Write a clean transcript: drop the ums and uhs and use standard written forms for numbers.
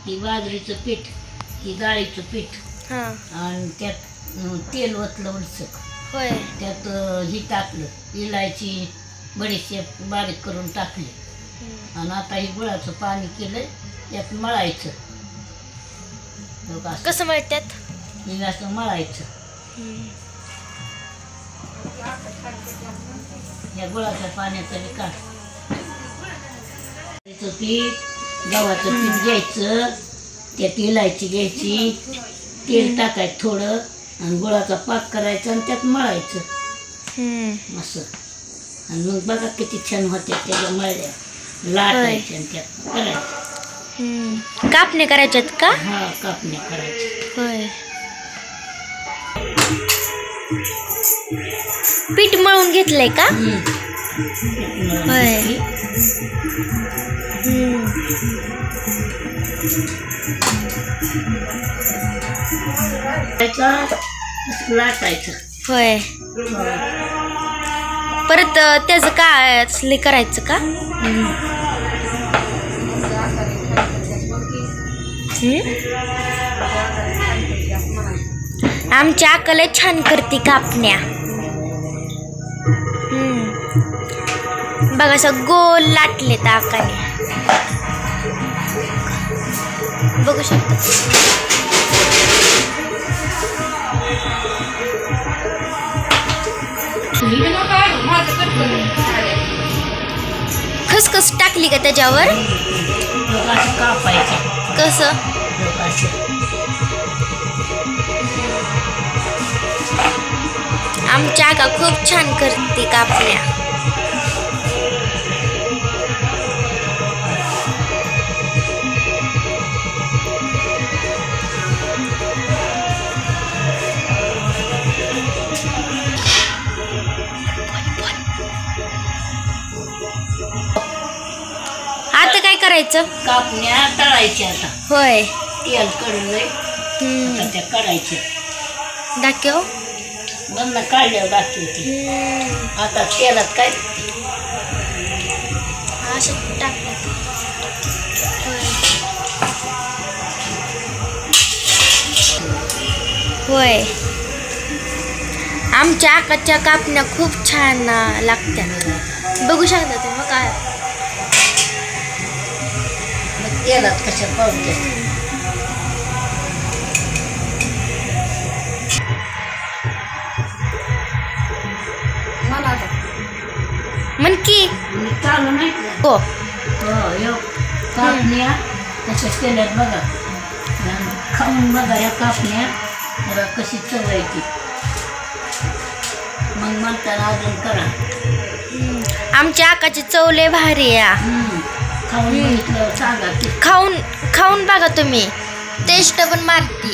ही बाजरीचं पीठ, ही डाळीचं पीठ आणि त्यात तेल ओतलं उलसक. होय. त्यात ही टाकलं, इलायची बडीशेप बारीक करून टाकली आणि आता हे गुळाचं पाणी केलं, त्यात मळायचं. कसं मळतात? हे असं मळायचं. या गुळाच्या पाण्याचं बी काढ. पीठ, गव्हाचं पीठ घ्यायचं, त्यात इलायची घ्यायची, तेल टाकायचं थोडं आणि गुळाचा पाक करायचा आणि त्यात मळायचं असं. आणि मग बघा किती छान होते त्याच्या मळल्या, लाटायचे आणि त्यात करायचं. कापणे करायच्यात का? हा, कापण्या करायच्या. होय. पीठ मळून घेतलंय का? होय. लाटायचं. होय. परत त्याचं काय करायचं का? आमच्या आकाला छान करते कापण्या. बघा असं गोल लाटलेत आकाने, बघू शकता. खसखस टाकली का त्याच्यावर? कसं? आमची आका खूप छान करते कापण्या. आता काय करायचं? कापण्या तळायच्या आता. होय. तेल कडलंय, त्या काढायच्या. दाखव. बंद काढल्यावर दाखवते. आता तेलात काय असं टाकलं. होय. आमच्या आकाच्या कापण्या खूप छान लागतात, बघू शकता तुम्ही. काय तेलात कशा पावते. म्हण की चालू नाही. हो, कापण्या तशा केल्यात बघा. खाऊन बघा या कापण्या, बघा कशी चवायची. मग म्हणताना अजून करा. आमच्या आकाची चव लय भारी आहे. खाऊन बघितलं सांगा. खाऊन बघा तुम्ही, टेस्ट पण मारती.